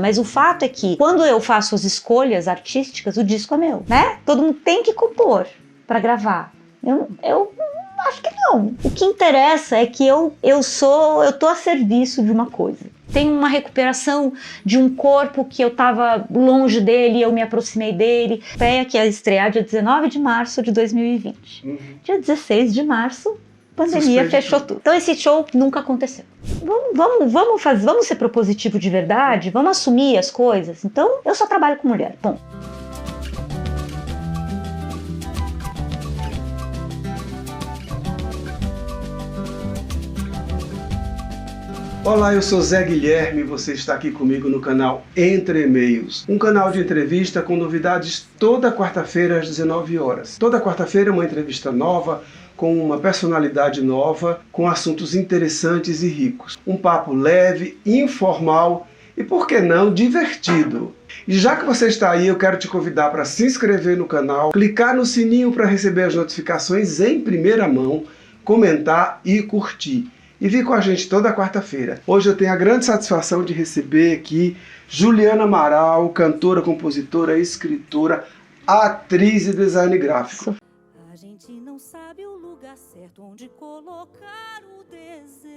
Mas o fato é que, quando eu faço as escolhas artísticas, o disco é meu, né? Todo mundo tem que compor para gravar. Eu acho que não. O que interessa é que eu tô a serviço de uma coisa. Tem uma recuperação de um corpo que eu estava longe dele, eu me aproximei dele. Que ia estrear dia 19 de março de 2020. Dia 16 de março, pandemia fechou tudo. Então esse show nunca aconteceu. Vamos ser propositivo de verdade? Vamos assumir as coisas? Então eu só trabalho com mulher. Bom. Olá, eu sou Zé Guilherme e você está aqui comigo no canal Entre E-mails, um canal de entrevista com novidades toda quarta-feira às 19 horas. Toda quarta-feira uma entrevista nova, com uma personalidade nova, com assuntos interessantes e ricos. Um papo leve, informal e, por que não, divertido. E já que você está aí, eu quero te convidar para se inscrever no canal, clicar no sininho para receber as notificações em primeira mão, comentar e curtir. E vir com a gente toda quarta-feira. Hoje eu tenho a grande satisfação de receber aqui Juliana Amaral, cantora, compositora, escritora, atriz e design gráfico. A gente não sabe o lugar certo onde colocar o desejo.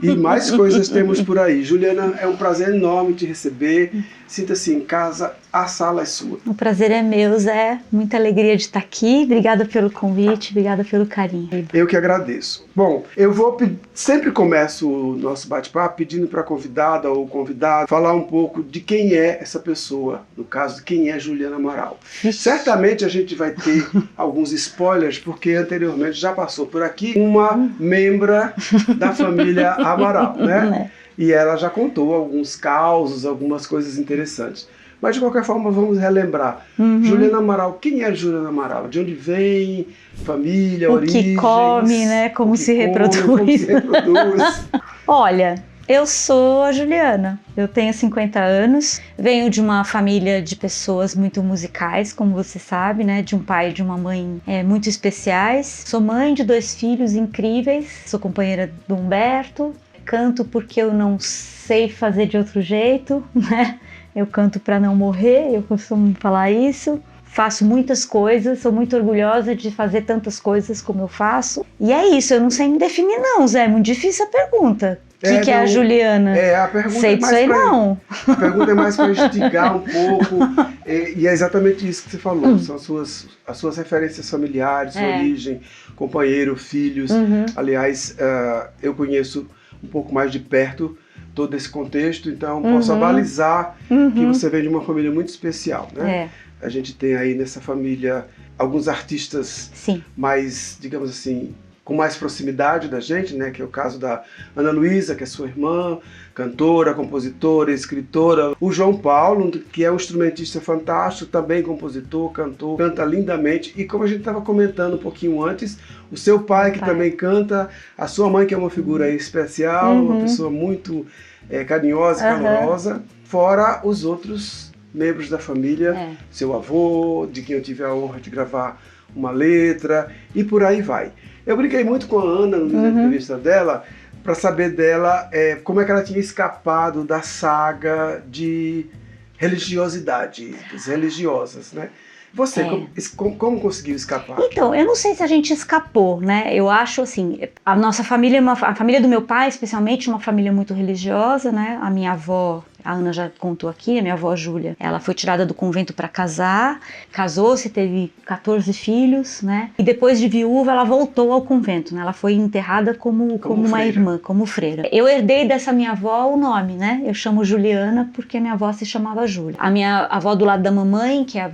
E mais coisas temos por aí. Juliana, é um prazer enorme te receber. Sinta-se em casa, a sala é sua. O prazer é meu, Zé. Muita alegria de estar aqui. Obrigada pelo convite, obrigada pelo carinho. Eu que agradeço. Bom, sempre começo o nosso bate-papo pedindo para a convidada ou convidado falar um pouco de quem é essa pessoa, no caso, de quem é Juliana Amaral. Certamente a gente vai ter alguns spoilers, porque anteriormente já passou por aqui uma membra da família Amaral, né? E ela já contou alguns causos, algumas coisas interessantes. Mas de qualquer forma vamos relembrar. Juliana Amaral, quem é Juliana Amaral? De onde vem? Família, origens? O que come, né? Como se reproduz. Olha, eu sou a Juliana, eu tenho 50 anos, venho de uma família de pessoas muito musicais, como você sabe, né? De um pai e de uma mãe muito especiais. Sou mãe de 2 filhos incríveis, sou companheira do Humberto, canto porque eu não sei fazer de outro jeito, né? Eu canto para não morrer, eu costumo falar isso. Faço muitas coisas, sou muito orgulhosa de fazer tantas coisas como eu faço. E é isso, eu não sei me definir não, Zé, é muito difícil a pergunta. O que é a Juliana? A pergunta sei disso aí não. A pergunta é mais para instigar um pouco, e é exatamente isso que você falou, são as suas referências familiares, sua origem, companheiro, filhos. Aliás, eu conheço um pouco mais de perto todo esse contexto, então posso avalizar que você vem de uma família muito especial, né? A gente tem aí nessa família alguns artistas mais, digamos assim, com mais proximidade da gente, né? Que é o caso da Ana Luísa, que é sua irmã, cantora, compositora, escritora. O João Paulo, que é um instrumentista fantástico, também compositor, cantor, canta lindamente. E como a gente estava comentando um pouquinho antes, o seu pai, que também canta, a sua mãe, que é uma figura especial, uma pessoa muito carinhosa e calorosa, fora os outros membros da família, seu avô, de quem eu tive a honra de gravar uma letra, e por aí vai. Eu brinquei muito com a Ana na entrevista dela, para saber dela como é que ela tinha escapado da saga de religiosidade, das religiosas, né? Você, como conseguiu escapar? Então, eu não sei se a gente escapou, né? Eu acho assim, a nossa família, a família do meu pai, especialmente, uma família muito religiosa, né? A minha avó, a Ana já contou aqui, a minha avó Júlia, ela foi tirada do convento para casar, casou-se, teve 14 filhos, né? E depois de viúva, ela voltou ao convento, né? Ela foi enterrada como uma irmã, como freira. Eu herdei dessa minha avó o nome, né? Eu chamo Juliana porque a minha avó se chamava Júlia. A minha avó do lado da mamãe, que é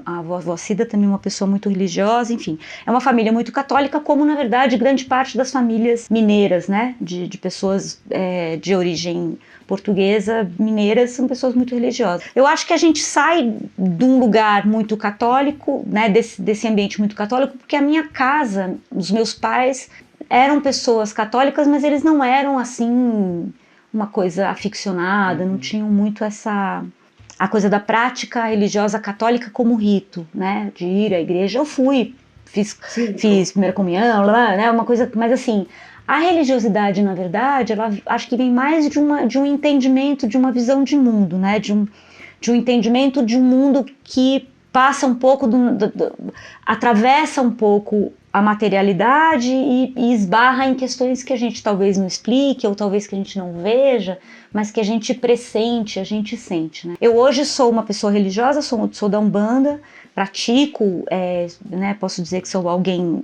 a avó Cida, também uma pessoa muito religiosa, enfim. É uma família muito católica, como, na verdade, grande parte das famílias mineiras, né? De pessoas de origem portuguesa, mineiras, são pessoas muito religiosas. Eu acho que a gente sai de um lugar muito católico, né, desse ambiente muito católico, porque a minha casa, os meus pais eram pessoas católicas, mas eles não eram assim uma coisa aficionada, não tinham muito a coisa da prática religiosa católica como rito, né, de ir à igreja. Eu fui, fiz primeira comunhão, né, uma coisa, mas assim, A religiosidade, na verdade, ela acho que vem mais de um entendimento, de uma visão de mundo, né? De um entendimento de um mundo que passa um pouco, atravessa um pouco a materialidade e esbarra em questões que a gente talvez não explique, ou talvez que a gente não veja, mas que a gente pressente, a gente sente, né? Eu hoje sou uma pessoa religiosa, sou da Umbanda, pratico, né, posso dizer que sou alguém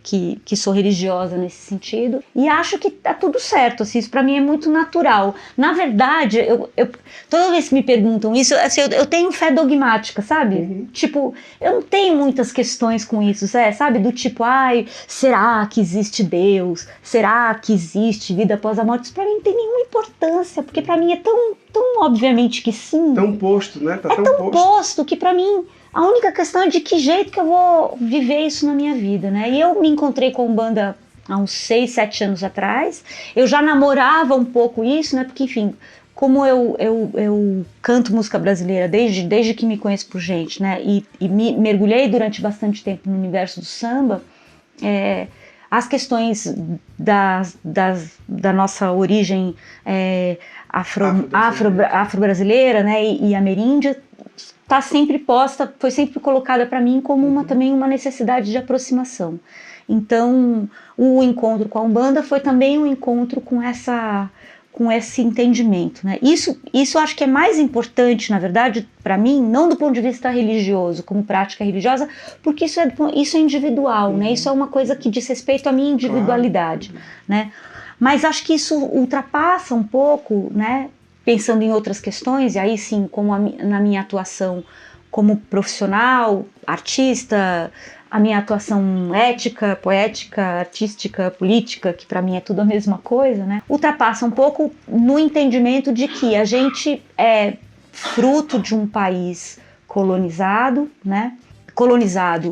que sou religiosa nesse sentido, e acho que tá tudo certo, assim, isso para mim é muito natural. Na verdade, toda vez que me perguntam isso, assim, eu tenho fé dogmática, sabe? Uhum. Tipo, eu não tenho muitas questões com isso, sabe? Do tipo, será que existe Deus? Será que existe vida após a morte? Isso pra mim não tem nenhuma importância, porque pra mim é tão obviamente que sim. Tão posto, né? Tá tão posto que pra mim a única questão é de que jeito que eu vou viver isso na minha vida, né? E eu me encontrei com a Umbanda há uns 6, 7 anos atrás. Eu já namorava um pouco isso, né? Porque, enfim, como eu canto música brasileira desde que me conheço por gente, né? E me mergulhei durante bastante tempo no universo do samba, as questões da nossa origem afro-brasileira, né? E ameríndia, tá sempre posta, foi sempre colocada para mim como também uma necessidade de aproximação. Então, o encontro com a Umbanda foi também um encontro com esse entendimento, né? Isso acho que é mais importante, na verdade, para mim, não do ponto de vista religioso, como prática religiosa, porque isso é individual, né? Isso é uma coisa que diz respeito à minha individualidade, né? Mas acho que isso ultrapassa um pouco, né? Pensando em outras questões, e aí sim, como na minha atuação como profissional, artista, a minha atuação ética, poética, artística, política, que para mim é tudo a mesma coisa, né? Ultrapassa um pouco no entendimento de que a gente é fruto de um país colonizado, né? Colonizado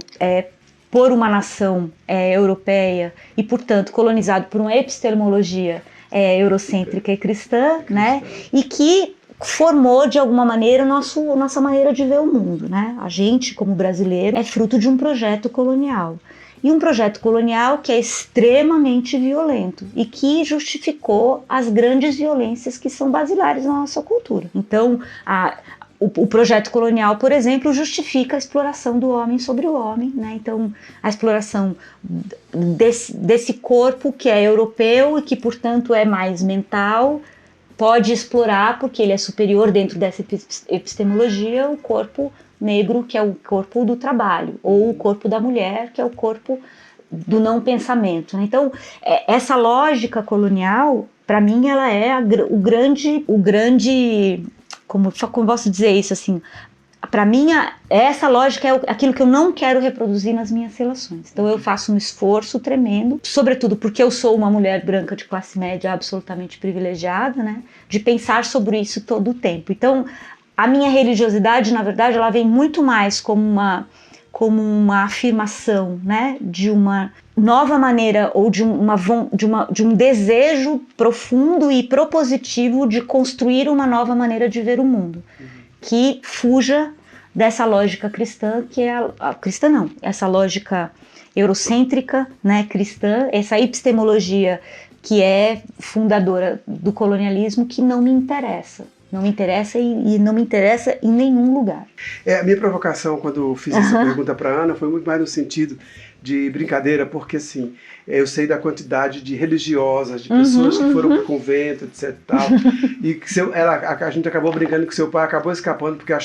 por uma nação europeia e, portanto, colonizado por uma epistemologia eurocêntrica e cristã, né? E que formou de alguma maneira nossa maneira de ver o mundo, né? A gente, como brasileiro, é fruto de um projeto colonial. E um projeto colonial que é extremamente violento e que justificou as grandes violências que são basilares na nossa cultura. Então, o projeto colonial, por exemplo, justifica a exploração do homem sobre o homem, né? Então, a exploração desse corpo que é europeu e que, portanto, é mais mental, pode explorar, porque ele é superior dentro dessa epistemologia, o corpo negro, que é o corpo do trabalho, ou o corpo da mulher, que é o corpo do não pensamento, né? Então, essa lógica colonial, para mim, ela é o grande como posso dizer isso assim, para mim essa lógica é aquilo que eu não quero reproduzir nas minhas relações. Então eu faço um esforço tremendo, sobretudo porque eu sou uma mulher branca de classe média absolutamente privilegiada, né, de pensar sobre isso todo o tempo. Então a minha religiosidade, na verdade, ela vem muito mais como uma afirmação, né, de uma nova maneira ou de um desejo profundo e propositivo de construir uma nova maneira de ver o mundo, que fuja dessa lógica cristã, que é essa lógica eurocêntrica, né, cristã, essa epistemologia que é fundadora do colonialismo, que não me interessa. Não me interessa e não me interessa em nenhum lugar. A minha provocação quando fiz essa pergunta para a Ana foi muito mais no sentido de brincadeira, porque assim, eu sei da quantidade de religiosas, de pessoas que foram pro convento, etc e tal, e que a gente acabou brincando que seu pai acabou escapando porque a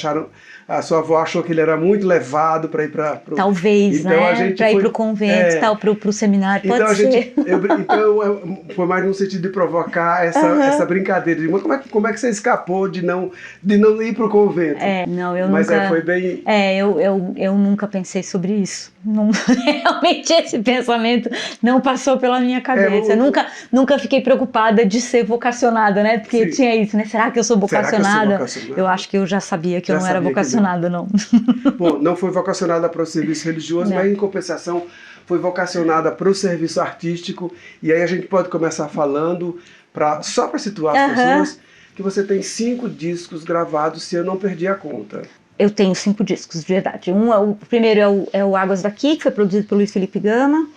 sua avó achou que ele era muito levado para ir para talvez, então, né, para ir pro convento, tal, pro seminário, então, pode ser. Então foi mais no sentido de provocar essa brincadeira, de como é que você escapou de não ir pro convento? Mas foi bem... eu nunca pensei sobre isso. Não, realmente esse pensamento não passou pela minha cabeça. Eu nunca fiquei preocupada de ser vocacionada, né? Porque tinha isso, né? Será que eu sou vocacionada? Eu acho que eu já sabia que eu não era vocacionada, não. Bom, não foi vocacionada para o serviço religioso, mas em compensação foi vocacionada para o serviço artístico. E aí a gente pode começar falando, só para situar as pessoas, que você tem 5 discos gravados, se eu não perdi a conta. Eu tenho 5 discos, de verdade. O primeiro é o Águas Daqui, que foi produzido pelo Luiz Felipe Gama.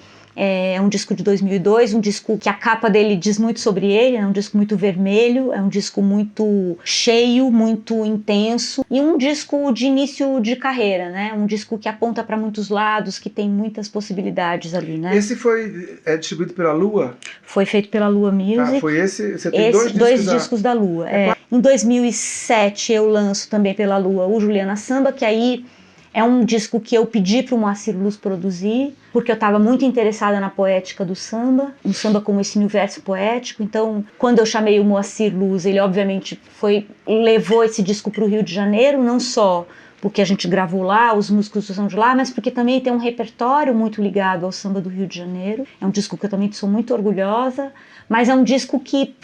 É um disco de 2002, um disco que a capa dele diz muito sobre ele, é um disco muito vermelho, é um disco muito cheio, muito intenso e um disco de início de carreira, né? Um disco que aponta para muitos lados, que tem muitas possibilidades ali, né? Esse foi distribuído pela Lua? Foi feito pela Lua Music. Tá, foi esse? Você tem dois discos da Lua. Em 2007 eu lanço também pela Lua o Juliana Samba, que aí é um disco que eu pedi para o Moacir Luz produzir, porque eu estava muito interessada na poética do samba, um samba como esse universo poético. Então, quando eu chamei o Moacir Luz, ele obviamente levou esse disco para o Rio de Janeiro, não só porque a gente gravou lá, os músicos são de lá, mas porque também tem um repertório muito ligado ao samba do Rio de Janeiro. É um disco que eu também sou muito orgulhosa, mas é um disco que,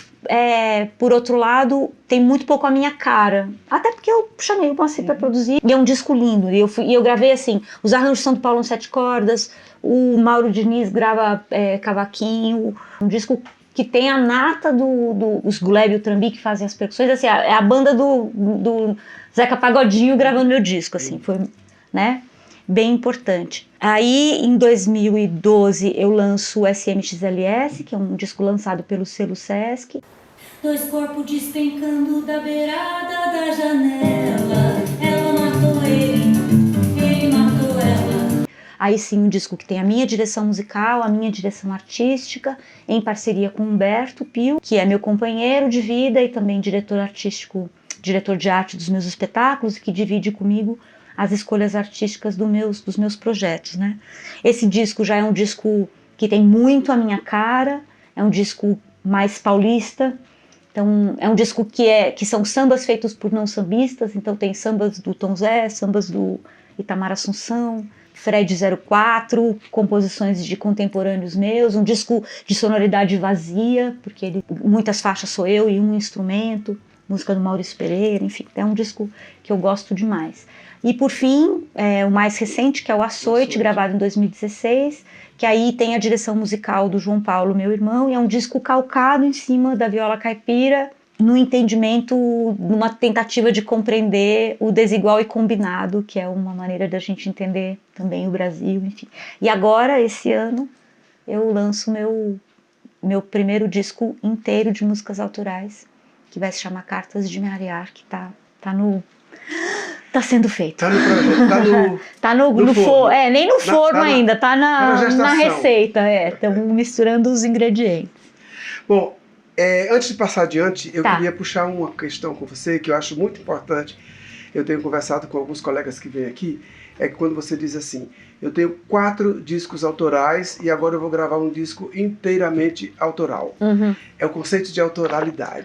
por outro lado, tem muito pouco a minha cara. Até porque eu chamei o Moacir para produzir, e é um disco lindo. E eu gravei assim, os arranjos são do Paulo em 7 cordas, o Mauro Diniz grava cavaquinho, um disco que tem a nata dos Gleb e o Trambi que fazem as percussões, assim, é a banda do Zeca Pagodinho gravando meu disco, assim, foi, né, bem importante. Aí, em 2012, eu lanço o SMXLS, que é um disco lançado pelo selo Sesc. Dois corpos despencando da beirada da janela, ela matou ele matou ela. Aí sim, um disco que tem a minha direção musical, a minha direção artística, em parceria com Humberto Pio, que é meu companheiro de vida e também diretor artístico, diretor de arte dos meus espetáculos, que divide comigo as escolhas artísticas dos meus projetos, né? Esse disco já é um disco que tem muito a minha cara, é um disco mais paulista, então é um disco que são sambas feitos por não sambistas, então tem sambas do Tom Zé, sambas do Itamar Assunção, Fred 04, composições de contemporâneos meus, um disco de sonoridade vazia, porque muitas faixas sou eu e um instrumento, música do Maurício Pereira, enfim, é um disco que eu gosto demais. E por fim, o mais recente, que é o Açoite, gravado em 2016, que aí tem a direção musical do João Paulo, meu irmão, e é um disco calcado em cima da viola caipira, no entendimento, numa tentativa de compreender o desigual e combinado, que é uma maneira da gente entender também o Brasil, enfim. E agora, esse ano, eu lanço meu primeiro disco inteiro de músicas autorais, que vai se chamar Cartas de Marear, que tá sendo feito. Tá no projeto, tá no forno. Nem no forno ainda, tá na receita, estamos misturando os ingredientes. Bom, antes de passar adiante, eu queria puxar uma questão com você que eu acho muito importante. Eu tenho conversado com alguns colegas que vêm aqui, é que quando você diz assim, eu tenho 4 discos autorais e agora eu vou gravar um disco inteiramente autoral. Uhum. É o conceito de autoralidade.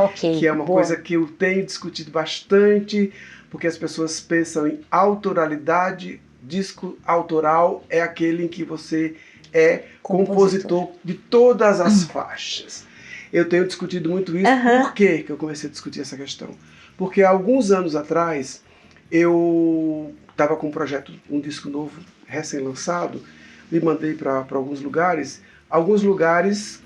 Ok. Que é uma coisa que eu tenho discutido bastante, porque as pessoas pensam em autoralidade. Disco autoral é aquele em que você é compositor de todas as faixas. Eu tenho discutido muito isso. Por que eu comecei a discutir essa questão? Porque há alguns anos atrás eu estava com um projeto, um disco novo, recém-lançado, e mandei para alguns lugares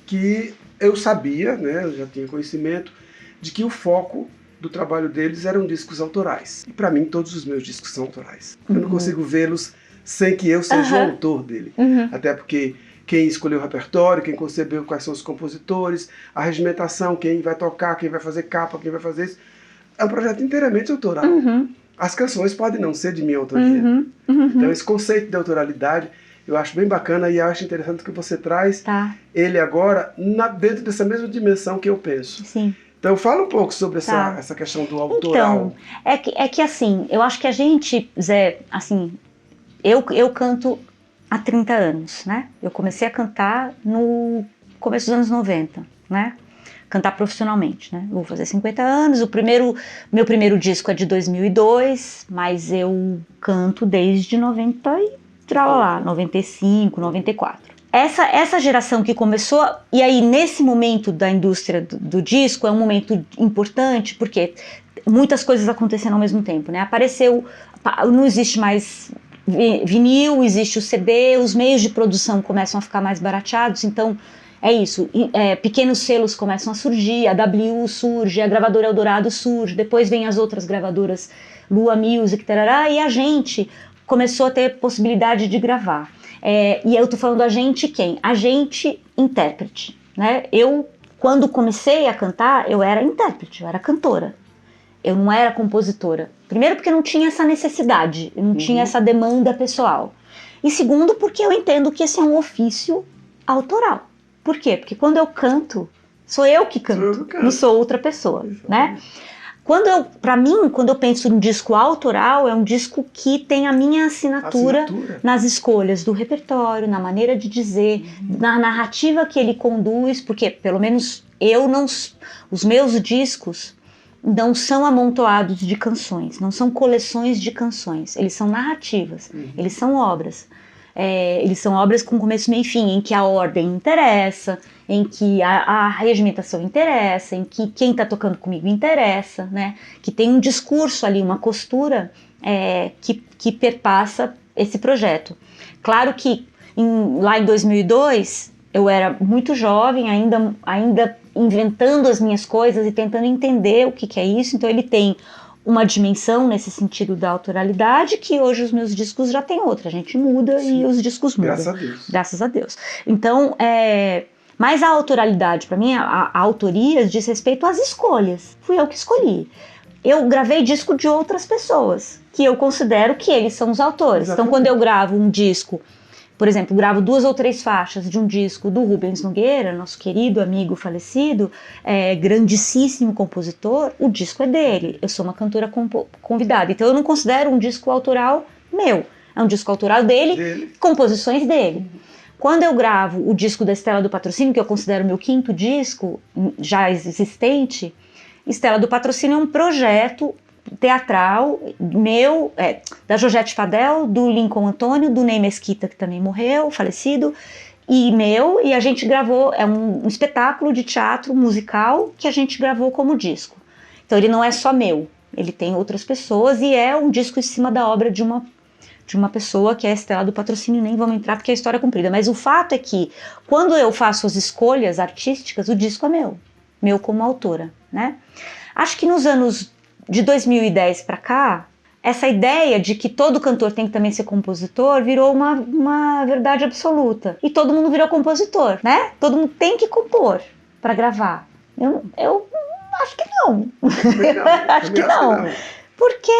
que eu sabia, né, eu já tinha conhecimento, de que o foco do trabalho deles eram discos autorais. E para mim todos os meus discos são autorais. Eu não consigo vê-los sem que eu seja o autor dele. Até porque quem escolheu o repertório, quem concebeu quais são os compositores, a regimentação, quem vai tocar, quem vai fazer capa, quem vai fazer isso, é um projeto inteiramente autoral. As canções podem não ser de minha autoria. Então esse conceito de autoralidade eu acho bem bacana e acho interessante que você traz ele agora dentro dessa mesma dimensão que eu penso. Sim. Então fala um pouco sobre essa questão do autoral. Então, é que assim, eu acho que a gente, Zé, assim, eu canto há 30 anos, né? Eu comecei a cantar no começo dos anos 90, né? Cantar profissionalmente, né? Vou fazer 50 anos, meu primeiro disco é de 2002, mas eu canto desde 95, 94. Essa geração que começou, e aí nesse momento da indústria do disco, é um momento importante, porque muitas coisas acontecendo ao mesmo tempo, né? Não existe mais vinil, existe o CD, os meios de produção começam a ficar mais barateados, então é isso, pequenos selos começam a surgir, a W surge, a gravadora Eldorado surge, depois vem as outras gravadoras, Lua Music, tarará, e a gente começou a ter possibilidade de gravar. E eu tô falando a gente quem? A gente intérprete, né? Eu, quando comecei a cantar, eu era intérprete, eu era cantora. Eu não era compositora. Primeiro porque não tinha essa necessidade, não tinha essa demanda pessoal. E segundo porque eu entendo que esse é um ofício autoral. Por quê? Porque quando eu canto, sou eu que canto, não sou outra pessoa, né? Para mim, quando eu penso em disco autoral, é um disco que tem a minha assinatura nas escolhas do repertório, na maneira de dizer, na narrativa que ele conduz, porque pelo menos os meus discos não são amontoados de canções, não são coleções de canções, eles são narrativas, eles são obras. Eles são obras com começo, meio e fim, em que a ordem interessa, em que a regimentação interessa, em que quem está tocando comigo interessa, né? Que tem um discurso ali, uma costura que perpassa esse projeto. Claro que lá em 2002 eu era muito jovem, ainda inventando as minhas coisas e tentando entender o que é isso, então ele tem uma dimensão nesse sentido da autoralidade que hoje os meus discos já tem outra, a gente muda. Sim. E os discos mudam. Graças a Deus. Graças a Deus. Então, mas a autoralidade, para mim, a autoria diz respeito às escolhas. Fui eu que escolhi. Eu gravei disco de outras pessoas, que eu considero que eles são os autores. Exatamente. Então, quando eu gravo um disco, por exemplo, gravo 2 ou 3 faixas de um disco do Rubens Nogueira, nosso querido amigo falecido, grandíssimo compositor, o disco é dele. Eu sou uma cantora convidada, então eu não considero um disco autoral meu. É um disco autoral dele. Composições dele. Quando eu gravo o disco da Estela do Patrocínio, que eu considero meu 5º disco já existente, Estela do Patrocínio é um projeto teatral meu, da Georgette Fadel, do Lincoln Antônio, do Ney Mesquita, que também morreu, falecido, e a gente gravou, é um espetáculo de teatro musical que a gente gravou como disco. Então ele não é só meu, ele tem outras pessoas e é um disco em cima da obra de uma pessoa que é a Estela do Patrocínio, nem vamos entrar porque a história é comprida, mas o fato é que quando eu faço as escolhas artísticas, o disco é meu como autora, né? Acho que nos anos de 2010 para cá, essa ideia de que todo cantor tem que também ser compositor virou uma verdade absoluta. E todo mundo virou compositor, né? Todo mundo tem que compor para gravar. Eu acho que não. Acho que não. Porque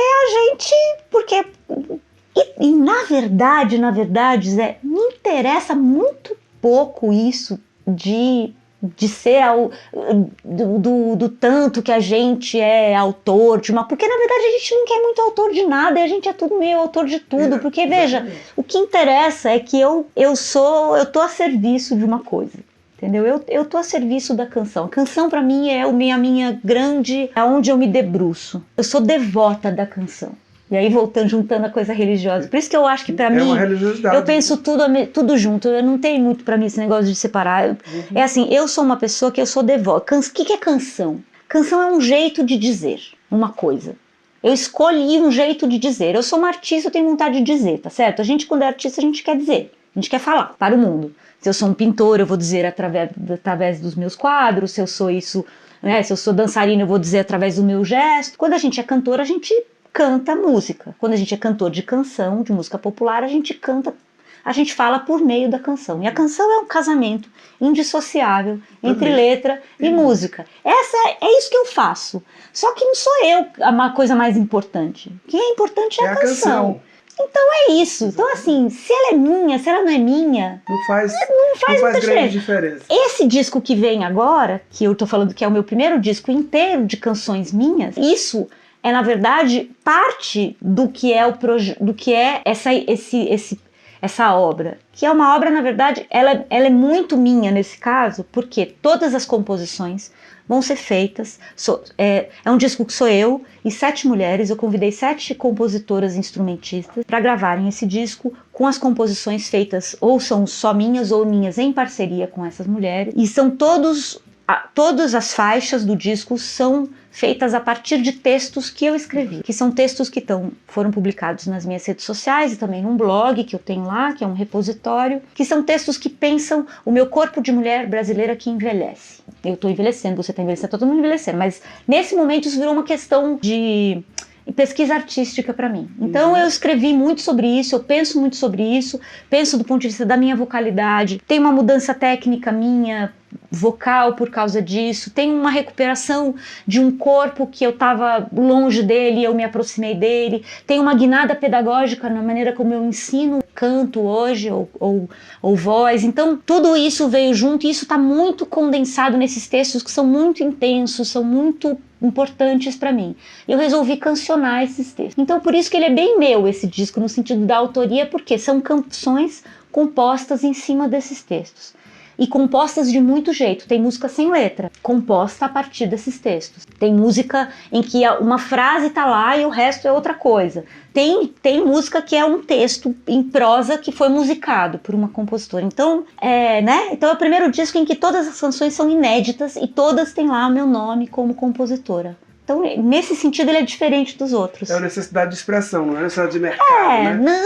na verdade, Zé, me interessa muito pouco isso de ser do tanto que a gente é autor de uma... Porque na verdade a gente não quer muito autor de nada e a gente é tudo meio autor de tudo. Porque veja, o que interessa é que eu tô a serviço de uma coisa. Entendeu? Eu tô a serviço da canção. A canção pra mim é a minha grande... é onde eu me debruço. Eu sou devota da canção. E aí juntando a coisa religiosa. Por isso que eu acho que pra mim, uma religiosidade. Eu penso tudo junto. Eu não tenho muito pra mim esse negócio de separar. É assim, eu sou uma pessoa que eu sou devota. O que é canção? Canção é um jeito de dizer uma coisa. Eu escolhi um jeito de dizer. Eu sou uma artista, eu tenho vontade de dizer, tá certo? A gente, quando é artista, a gente quer dizer. A gente quer falar para o mundo. Se eu sou um pintor, eu vou dizer através dos meus quadros. Se eu sou isso, né? Se eu sou dançarina, eu vou dizer através do meu gesto. Quando a gente é cantor, a gente canta música. Quando a gente é cantor de canção, de música popular, a gente fala por meio da canção. E a canção é um casamento indissociável entre letra e música. É isso que eu faço. Só que não sou eu a coisa mais importante. O que é importante é a canção. Então é isso. Então assim, se ela é minha, se ela não é minha, não faz muita grande diferença. Esse disco que vem agora, que eu tô falando que é o meu primeiro disco inteiro de canções minhas, isso é, na verdade, parte do que é essa obra. Que é uma obra, na verdade, ela é muito minha nesse caso, porque todas as composições vão ser feitas. É um disco que sou eu e 7 mulheres. Eu convidei 7 compositoras instrumentistas para gravarem esse disco com as composições feitas, ou são só minhas ou minhas em parceria com essas mulheres. E são todas as faixas do disco são feitas a partir de textos que eu escrevi, que são textos que foram publicados nas minhas redes sociais e também num blog que eu tenho lá, que é um repositório, que são textos que pensam o meu corpo de mulher brasileira que envelhece. Eu estou envelhecendo, você está envelhecendo, todo mundo envelhecendo, mas nesse momento isso virou uma questão de e pesquisa artística para mim. Então eu escrevi muito sobre isso, eu penso muito sobre isso, penso do ponto de vista da minha vocalidade, tem uma mudança técnica minha, vocal por causa disso, tem uma recuperação de um corpo que eu estava longe dele, eu me aproximei dele, tem uma guinada pedagógica na maneira como eu ensino canto hoje, ou voz, então tudo isso veio junto e isso está muito condensado nesses textos que são muito intensos, são muito importantes para mim. Eu resolvi cancionar esses textos. Então por isso que ele é bem meu, esse disco, no sentido da autoria, porque são canções compostas em cima desses textos. E compostas de muito jeito. Tem música sem letra, composta a partir desses textos. Tem música em que uma frase tá lá e o resto é outra coisa. Tem música que é um texto em prosa que foi musicado por uma compositora. Então, Então é o primeiro disco em que todas as canções são inéditas e todas têm lá o meu nome como compositora. Então, nesse sentido, ele é diferente dos outros. É uma necessidade de expressão, não é necessidade de mercado, né?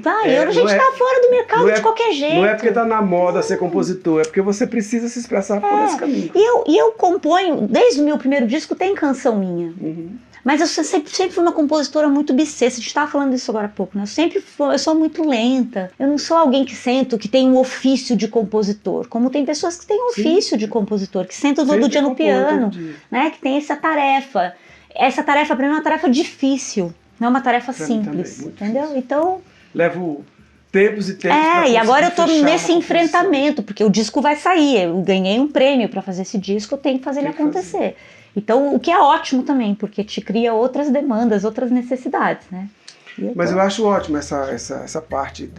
A gente tá fora do mercado de qualquer jeito. Não é porque tá na moda ser compositor, é porque você precisa se expressar por esse caminho. E eu componho, desde o meu primeiro disco tem canção minha. Mas eu sempre fui uma compositora muito bissexta. A gente estava falando disso agora há pouco, né? Eu sou muito lenta. Eu não sou alguém que tem um ofício de compositor. Como tem pessoas que têm um ofício de compositor, que sentam todo dia no piano, né? Que tem essa tarefa. Essa tarefa, para mim, é uma tarefa difícil. Não é uma tarefa simples, também, entendeu? Difícil. Então... Levo tempos e tempos. E agora eu tô nesse enfrentamento, porque o disco vai sair. Eu ganhei um prêmio para fazer esse disco, eu tenho que fazer ele acontecer. Então, o que é ótimo também, porque te cria outras demandas, outras necessidades, né? Mas eu acho ótimo essa parte,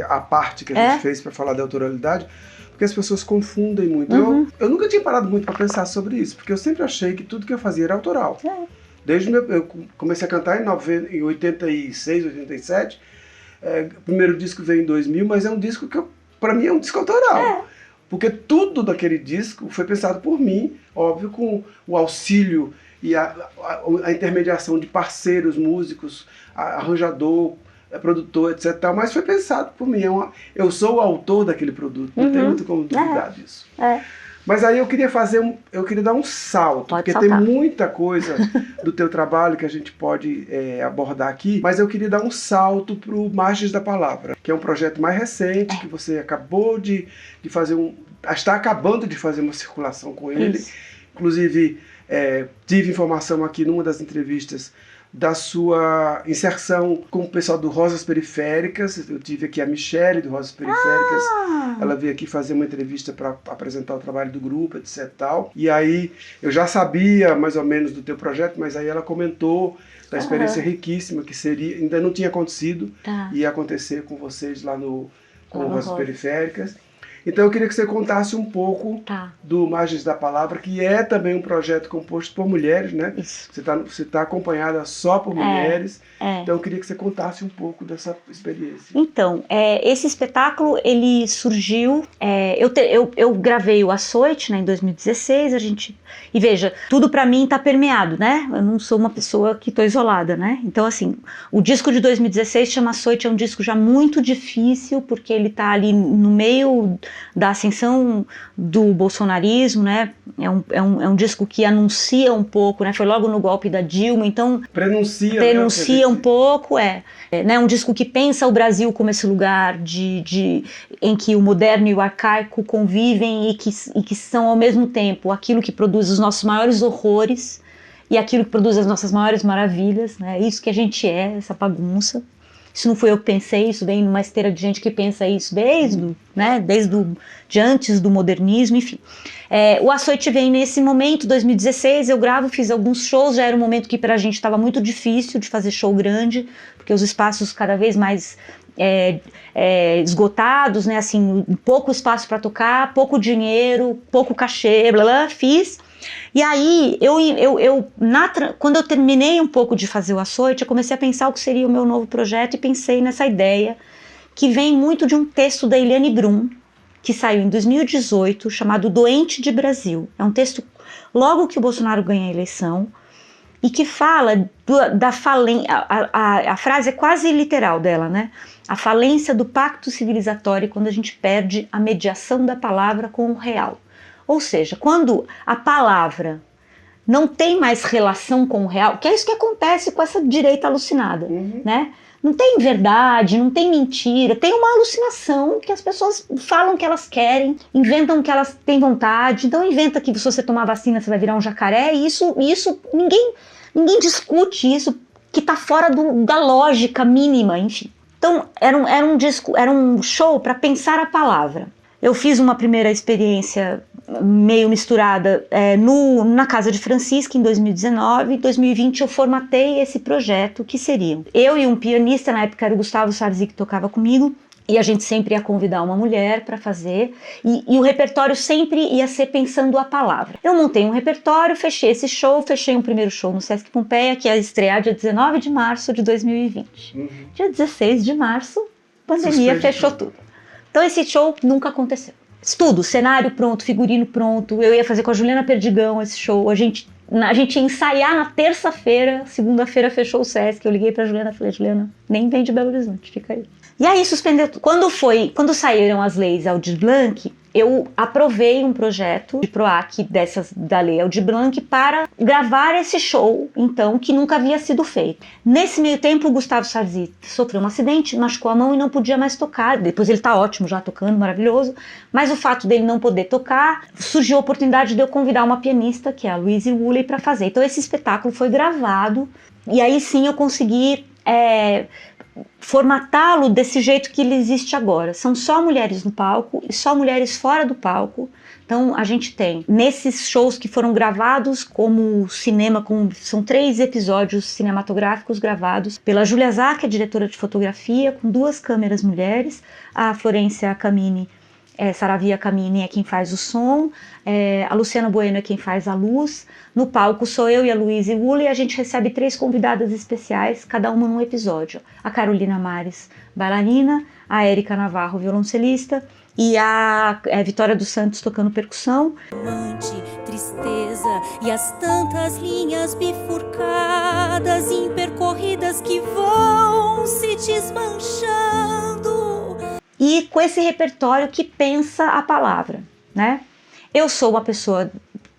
a parte que a gente fez para falar da autoralidade, porque as pessoas confundem muito. Eu nunca tinha parado muito para pensar sobre isso, porque eu sempre achei que tudo que eu fazia era autoral. Eu comecei a cantar em 86, 87, o primeiro disco veio em 2000, mas é um disco que, para mim, é um disco autoral. Porque tudo daquele disco foi pensado por mim, óbvio, com o auxílio e a intermediação de parceiros, músicos, arranjador, produtor, etc. Mas foi pensado por mim. Eu sou o autor daquele produto, não tem muito como duvidar disso. Mas aí eu queria dar um salto, porque tem muita coisa do teu trabalho que a gente pode abordar aqui, mas eu queria dar um salto para o Margens da Palavra, que é um projeto mais recente, que você acabou de fazer está acabando de fazer uma circulação com ele. Isso. Inclusive, tive informação aqui numa das entrevistas da sua inserção com o pessoal do Rosas Periféricas. Eu tive aqui a Michele do Rosas Periféricas, ela veio aqui fazer uma entrevista para apresentar o trabalho do grupo, etc. Tal. E aí eu já sabia mais ou menos do teu projeto, mas aí ela comentou da experiência riquíssima que seria, ainda não tinha acontecido, ia acontecer com vocês lá com o Rosas Periféricas. Então eu queria que você contasse um pouco do Margens da Palavra, que é também um projeto composto por mulheres, né? Isso. Você tá acompanhada só por mulheres. Então eu queria que você contasse um pouco dessa experiência. Então, esse espetáculo, ele surgiu... eu gravei o Açoite, né, em 2016, e veja, tudo pra mim tá permeado, né? Eu não sou uma pessoa que tô isolada, né? Então, assim, o disco de 2016 chama Açoite, é um disco já muito difícil, porque ele tá ali no meio da ascensão do bolsonarismo, né? É um disco que anuncia um pouco, né? Foi logo no golpe da Dilma, então... Prenuncia um pouco, né? Um disco que pensa o Brasil como esse lugar em que o moderno e o arcaico convivem e que são ao mesmo tempo aquilo que produz os nossos maiores horrores e aquilo que produz as nossas maiores maravilhas, né? Isso que a gente essa bagunça. Isso não fui eu que pensei, isso vem numa esteira de gente que pensa isso desde antes do modernismo, enfim. O Açoite vem nesse momento, 2016, eu gravo, fiz alguns shows, já era um momento que pra gente estava muito difícil de fazer show grande, porque os espaços cada vez mais esgotados, né, assim, pouco espaço para tocar, pouco dinheiro, pouco cachê, blá blá, fiz. E aí, quando eu terminei um pouco de fazer o Açoite, eu comecei a pensar o que seria o meu novo projeto e pensei nessa ideia que vem muito de um texto da Eliane Brum, que saiu em 2018, chamado Doente de Brasil. É um texto logo que o Bolsonaro ganha a eleição e que fala da falência, a frase é quase literal dela, né? A falência do pacto civilizatório quando a gente perde a mediação da palavra com o real. Ou seja, quando a palavra não tem mais relação com o real, que é isso que acontece com essa direita alucinada, né? Não tem verdade, não tem mentira, tem uma alucinação que as pessoas falam que elas querem, inventam que elas têm vontade, então inventa que se você tomar vacina você vai virar um jacaré, e isso ninguém discute isso, que está fora da lógica mínima, enfim. Então era um show para pensar a palavra. Eu fiz uma primeira experiência meio misturada na Casa de Francisca em 2019. Em 2020 eu formatei esse projeto, que seriam eu e um pianista, na época era o Gustavo Sarzi que tocava comigo, e a gente sempre ia convidar uma mulher para fazer, e o repertório sempre ia ser pensando a palavra. Eu montei um repertório, fechei esse show, fechei um primeiro show no Sesc Pompeia, que ia estrear dia 19 de março de 2020. Dia 16 de março, pandemia fechou tudo. Então esse show nunca aconteceu. Tudo, cenário pronto, figurino pronto, eu ia fazer com a Juliana Perdigão esse show, a gente ia ensaiar na terça-feira, segunda-feira fechou o Sesc, eu liguei pra Juliana e falei, Juliana, nem vem de Belo Horizonte, fica aí. E aí suspendeu tudo. Quando saíram as leis Aldir Blanc, eu aprovei um projeto de PROAC da lei Aldir Blanc para gravar esse show, então, que nunca havia sido feito. Nesse meio tempo, o Gustavo Sarzi sofreu um acidente, machucou a mão e não podia mais tocar. Depois ele tá ótimo já tocando, maravilhoso, mas o fato dele não poder tocar, surgiu a oportunidade de eu convidar uma pianista, que é a Louise Woolley, para fazer. Então esse espetáculo foi gravado, e aí sim eu consegui formatá-lo desse jeito que ele existe agora. São só mulheres no palco e só mulheres fora do palco. Então a gente tem, nesses shows que foram gravados como cinema, são 3 episódios cinematográficos gravados pela Julia Zá, que é diretora de fotografia, com 2 câmeras mulheres, a Florência Camini, Saravia Camini é quem faz o som, a Luciana Bueno é quem faz a luz. No palco sou eu e a Louise Woolley, e a gente recebe 3 convidadas especiais, cada uma num episódio. A Carolina Mares, bailarina, a Érica Navarro, violoncelista, e a Vitória dos Santos tocando percussão. Tristeza e as tantas linhas bifurcadas, impercorridas que vão se desmanchando. E com esse repertório que pensa a palavra, né? Eu sou uma pessoa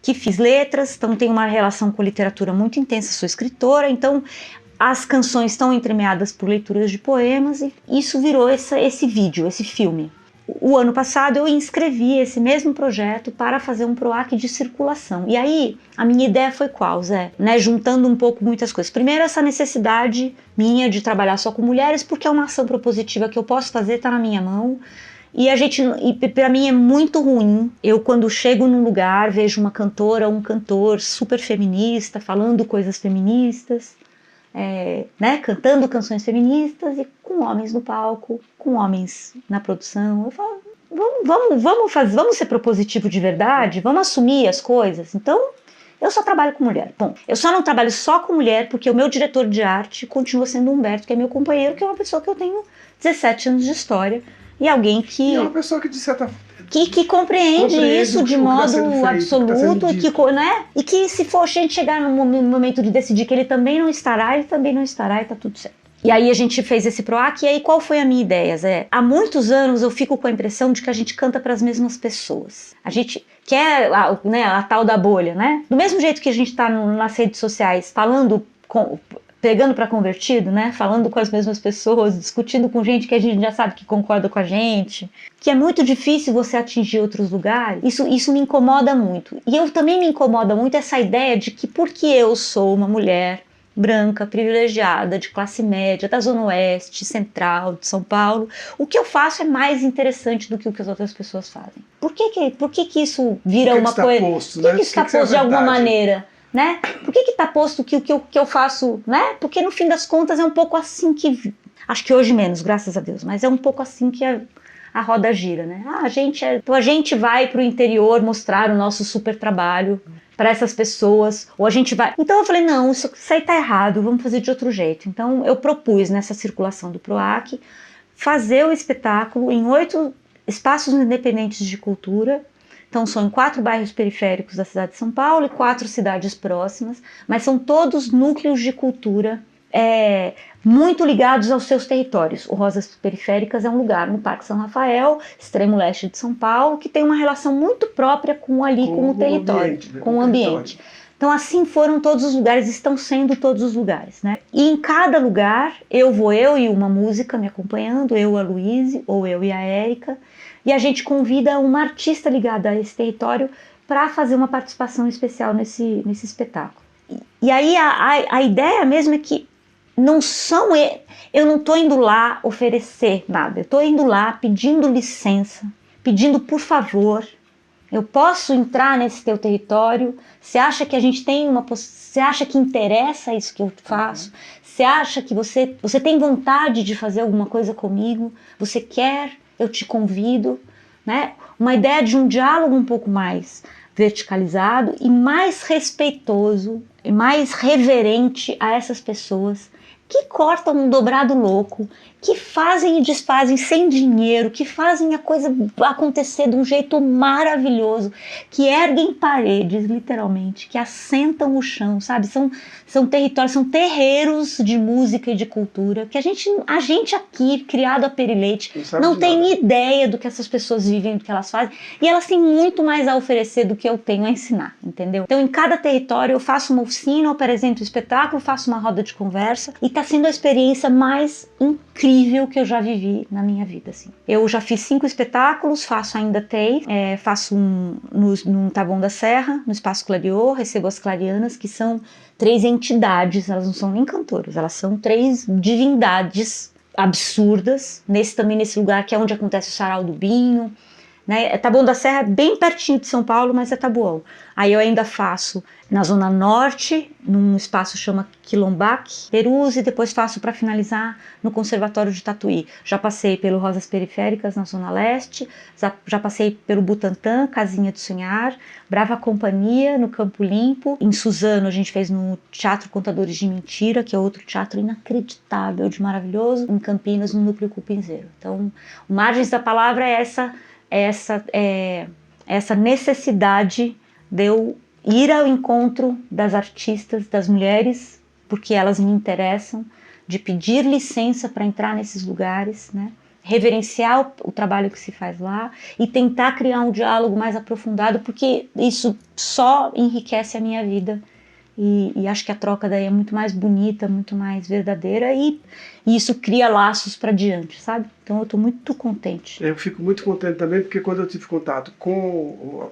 que fiz letras, então tenho uma relação com literatura muito intensa, sou escritora, então as canções estão entremeadas por leituras de poemas, e isso virou esse vídeo, esse filme. O ano passado eu inscrevi esse mesmo projeto para fazer um PROAC de circulação. E aí a minha ideia foi qual, Zé? Né, juntando um pouco muitas coisas. Primeiro, essa necessidade minha de trabalhar só com mulheres, porque é uma ação propositiva que eu posso fazer, está na minha mão. E para mim é muito ruim. Eu, quando chego num lugar, vejo uma cantora ou um cantor super feminista, falando coisas feministas, né, cantando canções feministas e com homens no palco, com homens na produção. Eu falo, vamos ser propositivo de verdade, vamos assumir as coisas. Então, eu só trabalho com mulher. Bom, eu só não trabalho só com mulher porque o meu diretor de arte continua sendo o Humberto, que é meu companheiro, que é uma pessoa que eu tenho 17 anos de história, e alguém que... E é uma pessoa que, de certa que compreende isso de modo absoluto, né? E que se for a gente chegar no momento de decidir que ele também não estará e tá tudo certo. E aí a gente fez esse PROAC, e aí qual foi a minha ideia, Zé? Há muitos anos eu fico com a impressão de que a gente canta para as mesmas pessoas. A gente quer, né, a tal da bolha, né? Do mesmo jeito que a gente está nas redes sociais pegando para convertido, né? Falando com as mesmas pessoas, discutindo com gente que a gente já sabe que concorda com a gente, que é muito difícil você atingir outros lugares. Isso me incomoda muito. E eu também me incomoda muito essa ideia de que porque eu sou uma mulher branca, privilegiada, de classe média, da Zona Oeste, Central, de São Paulo, o que eu faço é mais interessante do que o que as outras pessoas fazem. Por que isso vira uma coisa? Por que isso está posto de alguma maneira? Né? Por que está posto que o que eu faço, né? Porque no fim das contas é um pouco assim que... Acho que hoje menos, graças a Deus, mas é um pouco assim que a roda gira, né? Então a gente vai para o interior mostrar o nosso super trabalho para essas pessoas, ou a gente vai... Então eu falei, não, isso aí tá errado, vamos fazer de outro jeito. Então eu propus nessa circulação do PROAC fazer o espetáculo em 8 espaços independentes de cultura. Então são em 4 bairros periféricos da cidade de São Paulo e 4 cidades próximas, mas são todos núcleos de cultura muito ligados aos seus territórios. O Rosas Periféricas é um lugar no Parque São Rafael, extremo leste de São Paulo, que tem uma relação muito própria com o território, com o ambiente. Então assim foram todos os lugares, estão sendo todos os lugares, né? E em cada lugar eu e uma música me acompanhando, eu, a Luíse, ou eu e a Érica, e a gente convida uma artista ligada a esse território para fazer uma participação especial nesse espetáculo. E aí a ideia mesmo é que eu não estou indo lá oferecer nada, eu estou indo lá pedindo licença, pedindo por favor, eu posso entrar nesse teu território, você acha que a gente tem você acha que interessa isso que eu faço, você acha que você tem vontade de fazer alguma coisa comigo, você quer, eu te convido, né? Uma ideia de um diálogo um pouco mais verticalizado e mais respeitoso, e mais reverente a essas pessoas que cortam um dobrado louco, que fazem e desfazem sem dinheiro, que fazem a coisa acontecer de um jeito maravilhoso, que erguem paredes, literalmente, que assentam o chão, sabe? São territórios, são terreiros de música e de cultura, que a gente aqui, criado a Perileite, não tem ideia do que essas pessoas vivem, do que elas fazem, e elas têm muito mais a oferecer do que eu tenho a ensinar, entendeu? Então, em cada território, eu faço uma oficina, eu apresento um espetáculo, faço uma roda de conversa, e tá sendo a experiência mais incrível que eu já vivi na minha vida, assim. Eu já fiz 5 espetáculos, faço ainda 3, faço no Taboão da Serra, no Espaço Clareô, recebo as clarianas, que são 3 entidades, elas não são nem cantoras, elas são 3 divindades absurdas, também nesse lugar que é onde acontece o Sarau do Binho, né? Taboão da Serra é bem pertinho de São Paulo, mas é Taboão. Aí eu ainda faço na Zona Norte, num espaço que chama Quilombaque, Perus, e depois faço para finalizar no Conservatório de Tatuí. Já passei pelo Rosas Periféricas na Zona Leste, já passei pelo Butantã, Casinha de Sonhar, Brava Companhia, no Campo Limpo. Em Suzano a gente fez no Teatro Contadores de Mentira, que é outro teatro inacreditável, de maravilhoso. Em Campinas, no Núcleo Cupinzeiro. Então, Margens da Palavra é essa necessidade de eu ir ao encontro das artistas, das mulheres, porque elas me interessam, de pedir licença para entrar nesses lugares, né? Reverenciar o trabalho que se faz lá e tentar criar um diálogo mais aprofundado, porque isso só enriquece a minha vida. E acho que a troca daí é muito mais bonita, muito mais verdadeira e isso cria laços para diante, sabe? Então eu estou muito contente. Eu fico muito contente também porque quando eu tive contato com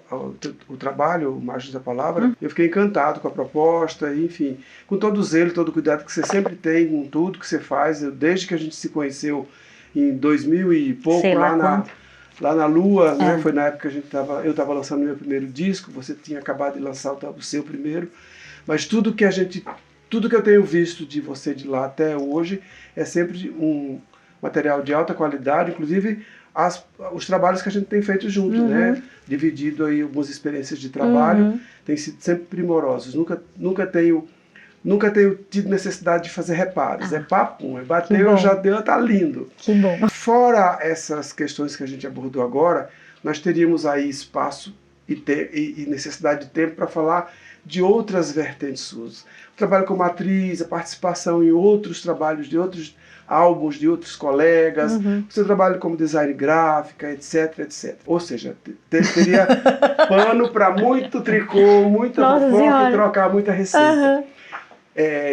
o trabalho, o Margens da Palavra, eu fiquei encantado com a proposta, enfim, com todo o zelo, todo o cuidado que você sempre tem com tudo que você faz. Desde que a gente se conheceu em 2000 e pouco, lá na Lua, né? Foi na época que eu estava lançando meu primeiro disco, você tinha acabado de lançar o seu primeiro. Mas tudo que eu tenho visto de você de lá até hoje é sempre um material de alta qualidade, inclusive os trabalhos que a gente tem feito juntos, né? Dividido aí algumas experiências de trabalho, tem sido sempre primorosos. Nunca tenho tido necessidade de fazer reparos. É papo, bateu, já deu, tá lindo. Que bom. Fora essas questões que a gente abordou agora, nós teríamos aí espaço e necessidade de tempo para falar de outras vertentes suas. O trabalho como atriz, a participação em outros trabalhos de outros álbuns de outros colegas, o seu trabalho como design gráfica, etc, etc. Ou seja, teria pano para muito tricô, muita fofoca e trocar muita receita.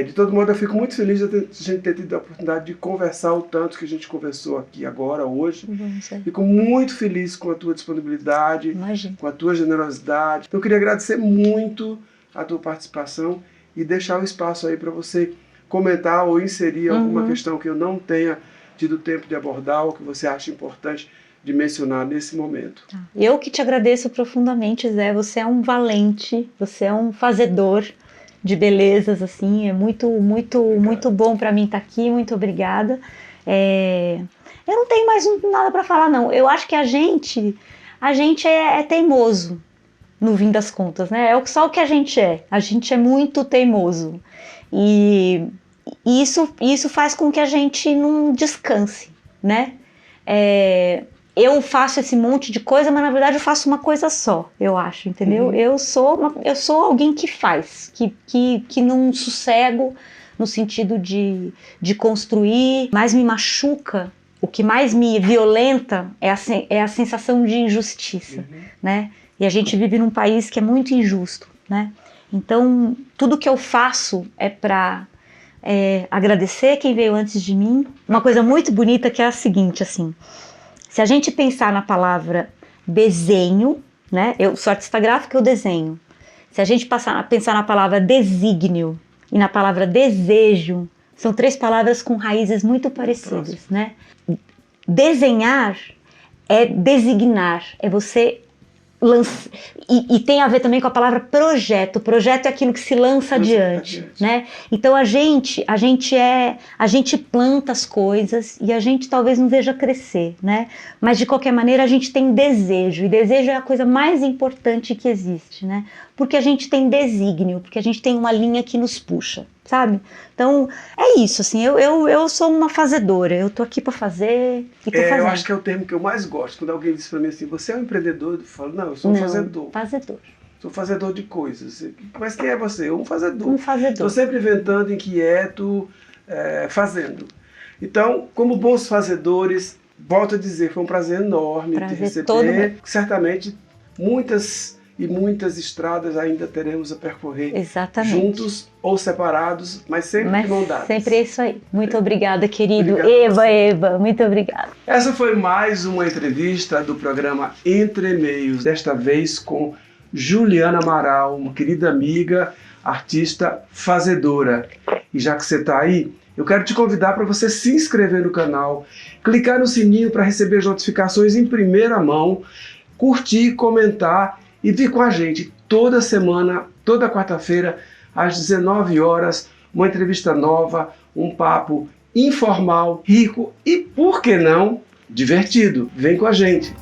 De todo modo, eu fico muito feliz de a gente ter tido a oportunidade de conversar o tanto que a gente conversou aqui agora, hoje. Fico muito feliz com a tua disponibilidade, com a tua generosidade. Então, eu queria agradecer muito a tua participação e deixar o espaço aí para você comentar ou inserir alguma questão que eu não tenha tido tempo de abordar ou que você acha importante de mencionar nesse momento. Eu que te agradeço profundamente, Zé. Você é um valente, você é um fazedor de belezas, assim, é muito bom para mim estar aqui, muito obrigada. Eu não tenho mais nada para falar, não. Eu acho que a gente é teimoso, no fim das contas, né? Só o que a gente é muito teimoso, e isso faz com que a gente não descanse, né? Eu faço esse monte de coisa, mas na verdade eu faço uma coisa só, eu acho, entendeu? Eu sou alguém que faz, que não sossego no sentido de construir, mais me machuca, o que mais me violenta é a sensação de injustiça, né? E a gente vive num país que é muito injusto, né? Então, tudo que eu faço é para agradecer quem veio antes de mim. Uma coisa muito bonita que é a seguinte, assim, se a gente pensar na palavra desenho, né? Eu sou artista gráfica, eu desenho. Se a gente pensar na palavra desígnio e na palavra desejo, são 3 palavras com raízes muito parecidas, né? Desenhar é designar, é você lançar, e tem a ver também com a palavra projeto. Projeto é aquilo que se lança adiante, né? Então a gente planta as coisas e a gente talvez não veja crescer, né? Mas de qualquer maneira a gente tem desejo, e desejo é a coisa mais importante que existe, né? Porque a gente tem desígnio, porque a gente tem uma linha que nos puxa, sabe? Então, é isso, assim, eu sou uma fazedora, eu tô aqui para fazer e tô fazendo. Eu acho que é o termo que eu mais gosto, quando alguém diz para mim assim, você é um empreendedor? Eu falo, não, eu sou um fazedor. Fazedor. Sou fazedor de coisas. Mas quem é você? Um fazedor. Um fazedor. Estou sempre inventando, inquieto, fazendo. Então, como bons fazedores, volto a dizer, foi um prazer enorme te receber. Certamente, muitas estradas ainda teremos a percorrer. Exatamente. Juntos ou separados, mas sempre de mão dada. Sempre é isso aí. Muito obrigada, querido. Obrigado, Eva, muito obrigada. Essa foi mais uma entrevista do programa Entre Meios, desta vez com Juliana Amaral, uma querida amiga, artista fazedora. E já que você está aí, eu quero te convidar para você se inscrever no canal, clicar no sininho para receber as notificações em primeira mão, curtir, comentar e vir com a gente toda semana, toda quarta-feira, às 19 horas, uma entrevista nova, um papo informal, rico e, por que não, divertido. Vem com a gente!